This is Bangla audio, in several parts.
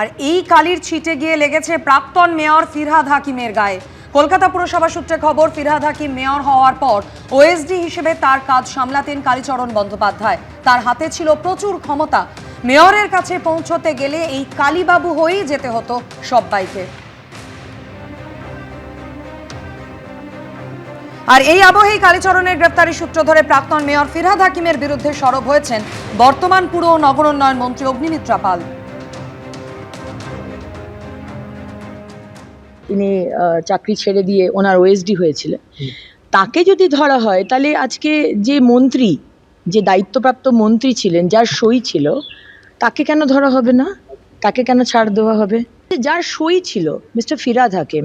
আর এই কালির ছিটে গিয়ে লেগেছে প্রাক্তন মেয়র ফিরহাদ হাকিমের গায়ে। কলকাতা পুরসভা সূত্রে খবর, ফিরহাদ হাকিম মেয়র হওয়ার পর ওএসডি হিসেবে তার কাজ সামলাতেন কালীচরণ বন্দ্যোপাধ্যায়। তার হাতে ছিল প্রচুর ক্ষমতা। মেয়রের কাছে পৌঁছতে গেলে এই কালীবাবু হয়েই যেতে হতো সবাইকে। আর এই আবহেই কালীচরণের গ্রেফতারি সূত্র ধরে প্রাক্তন মেয়র ফিরহাদ হাকিমের বিরুদ্ধে সরব হয়েছেন বর্তমান পুর ও নগরোন্নয়ন মন্ত্রী অগ্নিমিত্রা পাল। তিনি চাকরি ছেড়ে দিয়ে ওনার ওএসডি হয়েছিলেন, তাকে যদি ধরা হয় তাহলে আজকে যে মন্ত্রী, যে দায়িত্বপ্রাপ্ত মন্ত্রী ছিলেন, যার সই ছিল, তাকে কেন ধরা হবে না? তাকে কেন ছাড় দেওয়া হবে? যার সই ছিল মিস্টার ফিরহাদ হাকিম,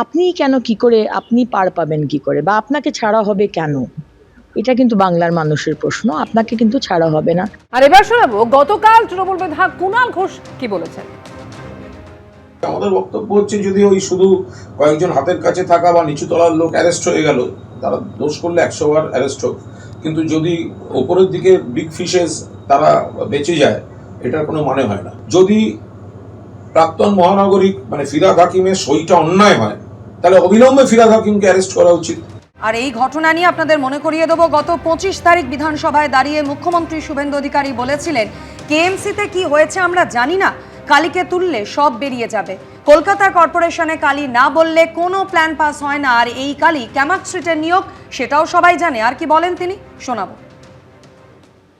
আপনি কেন কি করে, আপনি পার পাবেন কি করে, বা আপনাকে ছাড়া হবে কেন? এটা কিন্তু বাংলার মানুষের প্রশ্ন। আপনাকে কিন্তু ছাড়া হবে না। আর এবার শোনাবো গতকাল তৃণমূল বিধায়ক কুণাল ঘোষ কি বলেছেন। আমাদের বক্তব্য হচ্ছে, যদি ওই শুধু কয়েকজন হাতের কাছে থাকা বা নিচু তলার লোক অ্যারেস্ট হয়ে গেল, তারা দোষ করলে 100 বার অ্যারেস্ট হোক, কিন্তু যদি ওপরের দিকে বিগ ফিশেস তারা বেঁচে যায়, এটার কোনো মানে হয় না। যদি প্রাক্তন মহানগরিক মানে ফিরহাদ হাকিমের সইটা অন্যায় হয়, তাহলে অবিলম্বে ফিরহাদ হাকিমকে অ্যারেস্ট করা উচিত। আর এই ঘটনা নিয়ে আপনাদের মনে করিয়ে দেবো, গত 25 তারিখ বিধানসভায় দাঁড়িয়ে মুখ্যমন্ত্রী শুভেন্দু অধিকারী বলেছিলেন, কেএমসিতে কি হয়েছে আমরা জানি না, কালীকে তুললে সব বেরিয়ে যাবে। কলকাতা কর্পোরেশনে কালী না বললে কোনো প্ল্যান পাস হয় না। আর এই কালী ক্যামাক স্ট্রিটের নিয়োগ, সেটাও সবাই জানে। আর কি বলেন তিনি, শোনাবো।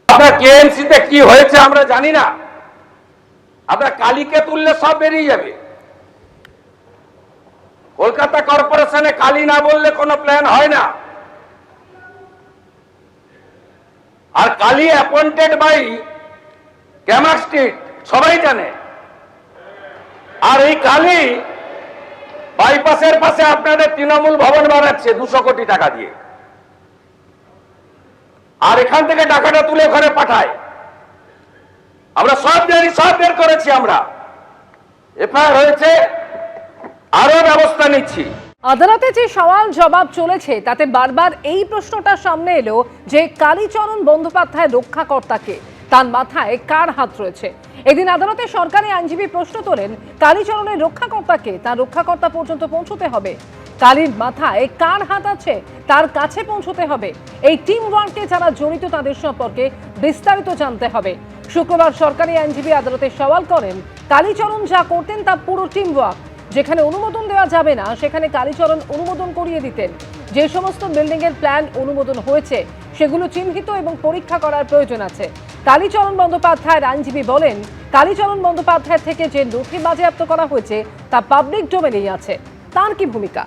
আপনার কেএমসিতে কি হয়েছে আমরা জানি না, আপনার কালীকে তুললে সব বেরিয়ে যাবে। কলকাতা কর্পোরেশনে কালী না বললে কোনো প্ল্যান হয় না। আর Kali appointed by Camac Street, সবাই জানে। আর এই কালী বাইপাসের পাশে আপনাদের তৃণমূল ভবন বানাচ্ছে 200 কোটি টাকা দিয়ে, আর এখান থেকে টাকাটা তুলে ওখানে পাঠায়। আমরা সব জানি, সব বের করেছি, আমরা এফআইআর হয়েছে, আরো ব্যবস্থা নিচ্ছি। আদালতে যে সওয়াল জবাব চলেছে তাতে বারবার এই প্রশ্নটা সামনে এলো যে কালীচরণ বন্দ্যোপাধ্যায় রক্ষাকর্তাকে, তার মাথায় কার হাত রয়েছে। এদিন আদালতে সরকারি আইনজীবী প্রশ্ন তোলেন, কালীচরণের রক্ষাকর্তাকে, তার রক্ষাকর্তা পর্যন্ত পৌঁছতে হবে। কালীর মাথায় কার হাত আছে, তার কাছে পৌঁছতে হবে। এই টিম ওয়ার্কে যারা জড়িত তাদের সম্পর্কে বিস্তারিত জানতে হবে। শুক্রবার সরকারি আইনজীবী আদালতে সওয়াল করেন, কালীচরণ যা করতেন তা পুরো টিম ওয়ার্ক। যেখানে অনুমোদন দেওয়া যাবে না সেখানে কালীচরণ অনুমোদন করিয়ে দিতেন। যে সমস্ত বিল্ডিং এর প্ল্যান অনুমোদন হয়েছে সেগুলো চিহ্নিত এবং পরীক্ষা করার প্রয়োজন আছে। কালীচরণ বন্দ্যোপাধ্যায়ের আইনজীবী বলেন, কালীচরণ বন্দ্যোপাধ্যায় থেকে যে নথি বাজেয়াপ্ত করা হয়েছে তা পাবলিক ডোমেনেই আছে। তার কি ভূমিকা?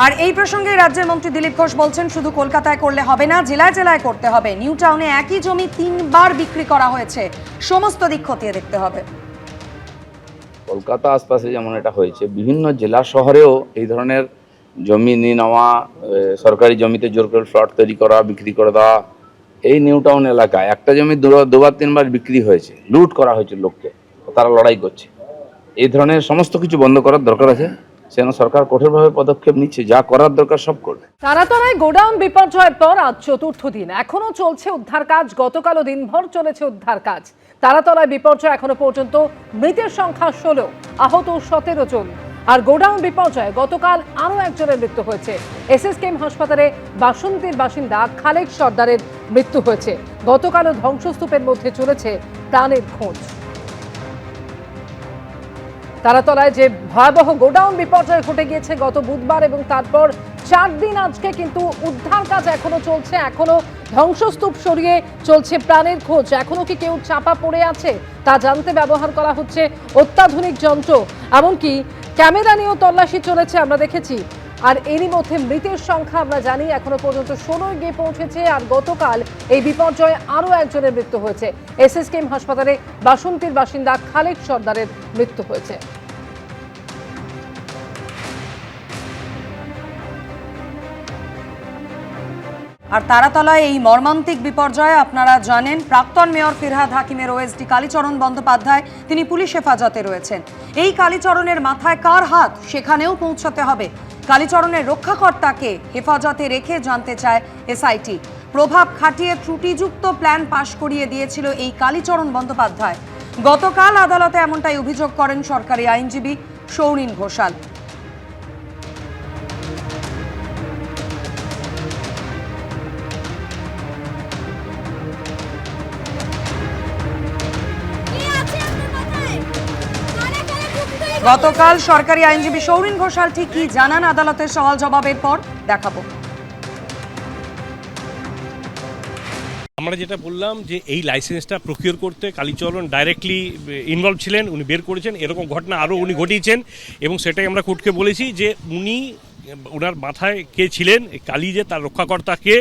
আর এই প্রসঙ্গে রাজ্যের মন্ত্রী দিলীপ ঘোষ বলছেন, শুধু কলকাতায় করলে হবে না, জেলায় জেলায় করতে হবে। নিউ টাউনে একই জমি 3 বার বিক্রি করা হয়েছে, সমস্ত দিক খতিয়ে দেখতে হবে। কলকাতা আশপাশে যেমন এটা হয়েছে, বিভিন্ন জেলা শহরেও এই ধরনের জমি নিয়ে নেওয়া, সরকারি জমিতে জোর করে ফ্লট তৈরি করা, বিক্রি করে দেওয়া। এই নিউ টাউন এলাকায় একটা জমি দুবার 3 বার বিক্রি হয়েছে, লুট করা হয়েছে লোককে, তারা লড়াই করছে। এই ধরনের সমস্ত কিছু বন্ধ করার দরকার আছে। সেজন্য সরকার কঠোরভাবে পদক্ষেপ নিচ্ছে, যা করার দরকার সব করবে। তারাতলায় গোডাউন বিপর্যয়ের পর আজ চতুর্থ দিন, এখনো চলছে উদ্ধার কাজ। গতকালও দিনভর চলেছে উদ্ধার কাজ। তারাতলায় বিপর্যয় এখনো পর্যন্ত মৃতের সংখ্যা 16, আহত 17 জন। আর গোডাউন বিপর্যয়ে গতকাল আরো একজনের মৃত্যু হয়েছে। এসএসকেএম হাসপাতালে বাসন্তীর বাসিন্দা খালেক সর্দারের মৃত্যু হয়েছে। গতকালও ধ্বংসস্তূপের মধ্যে চলেছে প্রাণের খোঁজ। তারাতলায় যে ভয়াবহ গোডাউন বিপর্যয় ঘটে গিয়েছে গত বুধবার এবং তারপর 4 দিন আজকে কিন্তু উদ্ধার কাজ এখনো চলছে। এখনো ধ্বংসস্তূপ সরিয়ে চলছে প্রাণের খোঁজ। এখনো কি কেউ চাপা পড়ে আছে তা জানতে ব্যবহার করা হচ্ছে অত্যাধুনিক যন্ত্র। এমনকি ক্যামেরা নিয়েও তল্লাশি চলেছে, আমরা দেখেছি। আর এরই মধ্যে মৃতের সংখ্যা আমরা জানি এখনো পর্যন্ত 16 গিয়ে পৌঁছেছে। আর গতকাল এই বিপর্যয়ে আরও একজনের মৃত্যু হয়েছে। এসএসকেএম হাসপাতালে বাসন্তীর বাসিন্দা খালেক সর্দারের মৃত্যু হয়েছে। আর তারাতলায় এই মর্মান্তিক বিপর্যয়ে আপনারা জানেন, প্রাক্তন মেয়র ফিরহাদ হাকিমের ওএসডি কালীচরণ বন্দ্যোপাধ্যায়, তিনি পুলিশ হেফাজতে রয়েছেন। এই কালীচরণের মাথায় কার হাত, সেখানেও পৌঁছতে হবে। কালীচরণের রক্ষাকর্তাকে হেফাজতে রেখে জানতে চায় এসআইটি। প্রভাব খাটিয়ে ত্রুটিযুক্ত প্ল্যান পাশ করিয়ে দিয়েছিল এই কালীচরণ বন্দ্যোপাধ্যায়। গতকাল আদালতে এমনটাই অভিযোগ করেন সরকারি আইনজীবী সৌরিন ঘোষাল। গতকাল সরকারি আইনজীবী সৌরিন ঘোষাল ঠিক কি জানান আদালতের সওয়াল জবাবের পর দেখাবো। আমরা যেটা বললাম যে এই লাইসেন্সটা প্রকিউর করতে কালীচরণ ডাইরেক্টলি ইনভলভ ছিলেন, উনি বের করেছেন, এরকম ঘটনা আরও উনি ঘটিয়েছেন এবং সেটাই আমরা কোর্টকে বলেছি যে উনি ওনার মাথায় কে ছিলেন, কালী যে তার রক্ষাকর্তা কে,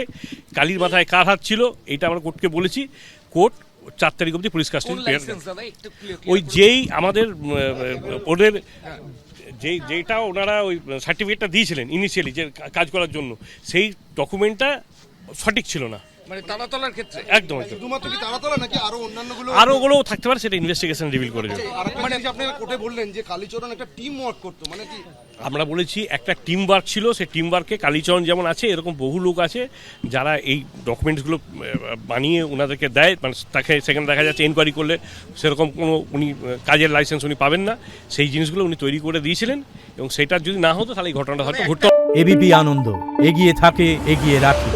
কালীর মাথায় কার হাত ছিল, এটা আমরা কোর্টকে বলেছি। কোর্ট 4 তারিখ অবধি পুলিশ কাস্টডি ওই যেই আমাদের ওদের যেটা ওনারা ওই সার্টিফিকেটটা দিয়েছিলেন ইনিশিয়ালি যে কাজ করার জন্য, সেই ডকুমেন্টটা সঠিক ছিল না। মানে তালাতলার ক্ষেত্রে একদম শুধুমাত্র কি তালাতলা নাকি আরো অন্যান্যগুলো আরোগুলো থাকতে পারে, সেটা ইনভেস্টিগেশন রিভিল করে যাবে। মানে আপনারা কোর্টে বললেন যে কালীচরণ একটা টিম ওয়ার্ক করতো, মানে কি আমরা বলেছি একটা টিম ওয়ার্ক ছিল, সেই টিম ওয়ার্কে কালীচরণ যেমন আছে এরকম বহু লোক আছে যারা এই ডকুমেন্টসগুলো বানিয়ে ওনাদেরকে দেয়, মানে তাকে সেখানে দেখা যাচ্ছে এনকোয়ারি করলে সেরকম কোনো উনি কাজের লাইসেন্স উনি পাবেন না, সেই জিনিসগুলো উনি তৈরি করে দিয়েছিলেন এবং সেটা যদি না হতো তাহলে এই ঘটনাটা হয়তো ঘটতো। এবিপি আনন্দ এগিয়ে থাকে, এগিয়ে রাখে।